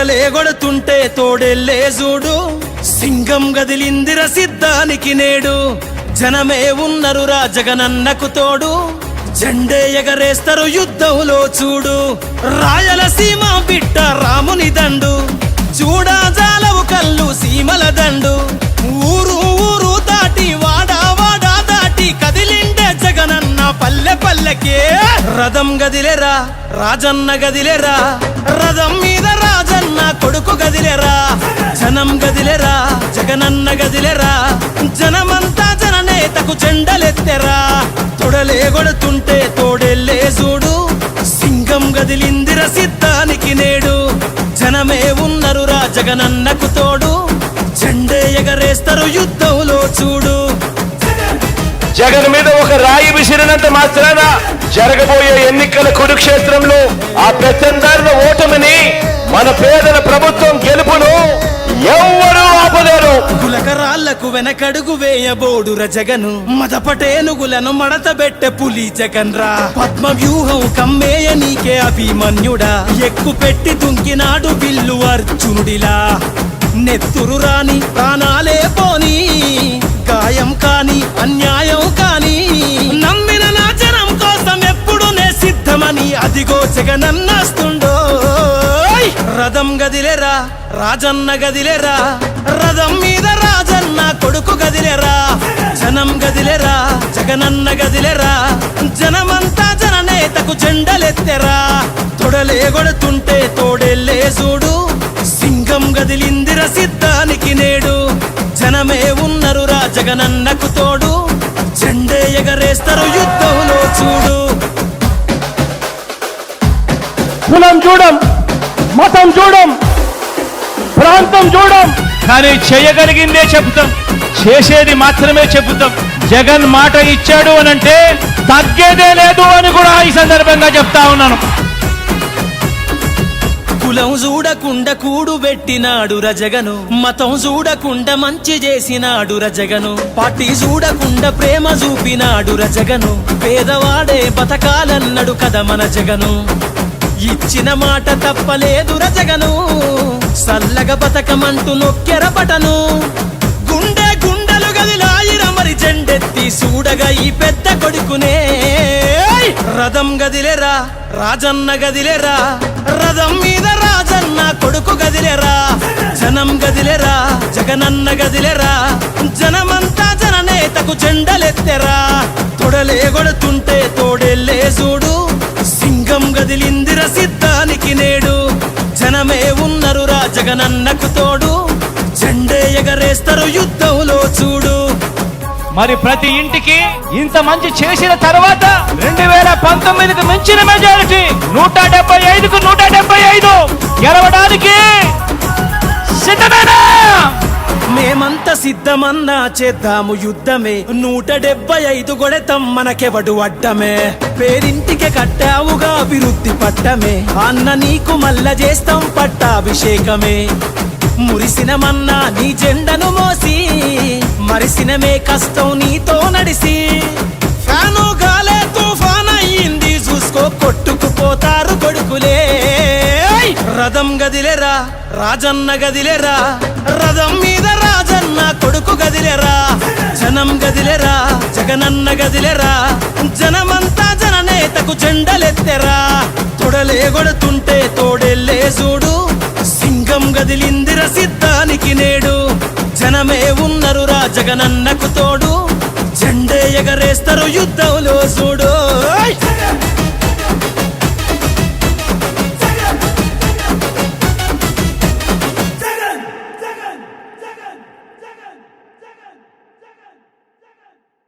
తొడలే గొడుతుంటే తోడెల్లే చూడు, సింగం గదిలిందిర సిద్ధానికి నేడు. జనమే ఉన్నరురా జగనన్నకు తోడు, జెండే ఎగరేస్తారు యుద్ధంలో చూడు. రాయలసీమ బిడ్డ రాముని దండు, చూడా జాలవు కళ్ళు సీమల దండు. ఊరు ఊరు దాటి వాడా వాడా దాటి కదిలిండే జగనన్న పల్లె పల్లెకే. రథం గదిలేరా రాజన్న గదిలేరా, రథం మీద రాజన్న కొడుకు గదిలేరా. జనం గదిలేరా జగనన్న గదిలేరా, జనమంతా జననేతకు జెండలెత్తెరా. తొడలే గొడుతుంటే తోడెల్లే చూడు, సింగం గదిలిందిర సిద్ధానికి నేడు. జనమే ఉన్నరురా జగనన్నకు తోడు, జెండే ఎగరేస్తారు యుద్ధంలో చూడు. జగన్ మీద ఒక రాయి విసిరినంత మాత్రాన జరగబోయే ఎన్నికల కురుక్షేత్రంలో ఆ పెత్తందారుల ఓటమిని, మన పేదల ప్రభుత్వం గెలుపును ఎవ్వరూ ఆపలేరు. గులకరాళ్లకు వెనకడుగు వేయబోడుర జగను, మదపటేనుగులను మడతబెట్టె పులి జగన్ రా. పద్మ వ్యూహం కమ్మేయ నీకే అభిమన్యుడా, ఎక్కు పెట్టి తుంకినాడు బిల్లు అర్జునుడిలా. నెత్తురు రాని ప్రాణాలే పోని, గాయం కాని అన్యాయం కాని, నమ్మిన నా జనం కోసం ఎప్పుడు నే సిద్ధమని అదిగో జగనన్నస్తుండో. రథం గదిలేరా రాజన్న గదిలేరా, రథం మీద రాజన్న కొడుకు గదిలేరా. జనం గదిలేరా జగనన్న గదిలేరా, జనమంతా జననేతకు జెండలెత్తెరా. తొడలే గొడుతుంటే తోడెల్లే చూడు, సింగం గదిలిందిర సిద్ధానికి నేడు. జనమే ఉన్నరురా జగనన్నకు తోడు, జెండే ఎగరేస్తారు యుద్ధంలో చూడు. కులం చూడం, మతం చూడం, ప్రాంతం చూడం, కానీ చేయగలిగిందే చెబుతాం, చేసేది మాత్రమే చెబుతాం. జగన్ మాట ఇచ్చాడు అనంటే తగ్గేదే లేదు అని కూడా ఈ సందర్భంగా చెప్తా ఉన్నాను. కులం చూడకుండా కూడు పెట్టినాడు రజగను, మతం చూడకుండా మంచి చేసినాడు రజగను, పార్టీ చూడకుండా ప్రేమ చూపినాడు రజగను. పేదవాడే బతకాలన్నాడు కదా మన జగను, ఇచ్చిన మాట తప్పలేదు రజగను. సల్లగా బతకమంటూ నొక్కెర బటను, గుండె గుండెలు గదిలాయిర మరి జెండెత్తి చూడగా ఈ పెద్ద కొడుకునే. రథం గదిలేరా రాజన్న గదిలేరా, రథం మీద రాజన్న కొడుకు గదిలేరా. జనం గదిలేరా జగనన్న గదిలేరా, జనమంతా జననేతకు జెండలెత్తెరా. తొడలే గొడుతుంటే తోడెల్లే చూడు, సింగం గదిలిందిర సిద్ధానికి నేడు. జనమే ఉన్నరురా జగనన్నకు తోడు, జెండే ఎగరేస్తారు యుద్ధంలో చూడు. మరి ప్రతి ఇంటికి ఇంత మంచి చేసిన తర్వాత 2019కు మించిన మెజారిటీ 175కు 175 గెలవడానికి సిద్ధమేనా? మేమంతా సిద్ధమన్నా చేద్దాము యుద్ధమే, 175 గొడెతం మనకెవడు అడ్డమే. పేరింటికి కట్టావుగా అభివృద్ధి పట్టమే, అన్న నీకు మల్ల చేస్తాం పట్టాభిషేకమే. మురిసినమన్నా నీ జెండను మోసి, మరిసినమే కష్టం నీతో నడిసి. ఫ్యాను గాలే తుఫాన్ అయ్యింది చూసుకో, కొట్టుకుపోతారు కొడుకులే. రథం గదిలేరా రాజన్న గదిలేరా, రథం మీద రాజన్న కొడుకు గదిలేరా. జనం గదిలేరా జగనన్న గదిలేరా, జనమంతా జననేతకు జెండలెత్తెరా. తొడలే గొడుతుంటే తోడెల్లే చూడు, సింగం గదిలిందిర సిద్ధానికి నేడు. జనమే ఉన్నరురా జగనన్నకు తోడు, జెండే ఎగరేస్తారు యుద్ధంలో చూడు.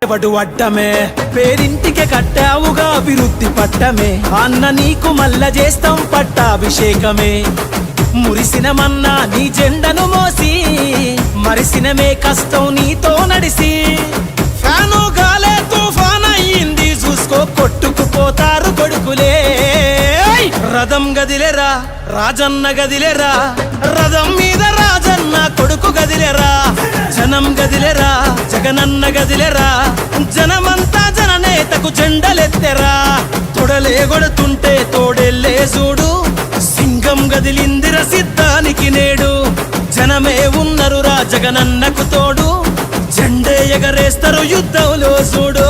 ఎవడు అడ్డమే, పేరింటికి కట్టావుగా అభివృద్ధి పట్టమే, అన్న నీకు మల్ల చేస్తాం పట్టాభిషేకమే. మురిసినమన్నా నీ జెండను మోసి, మరిసినమే కష్టం నీతో నడిసి. ఫ్యాను గాలే తుఫాన్ అయ్యింది చూసుకో, కొట్టుకుపోతారు కొడుకులే. రథం గదిలేరా రాజన్న గదిలేరా, రథం మీద రాజన్న కొడుకు గదిలేరా. జనం గదిలేరా జగనన్న గదిలేరా, జనమంతా జననేతకు జెండలెత్తెరా. తొడలే గొడుతుంటే తోడెల్లే చూడు, సింగం రంగం గదిలిందిర సిద్ధానికి నేడు జనమే ఉన్నరురా జగనన్నకు తోడు జెండే ఎగరేస్తారు యుద్ధంలో చూడు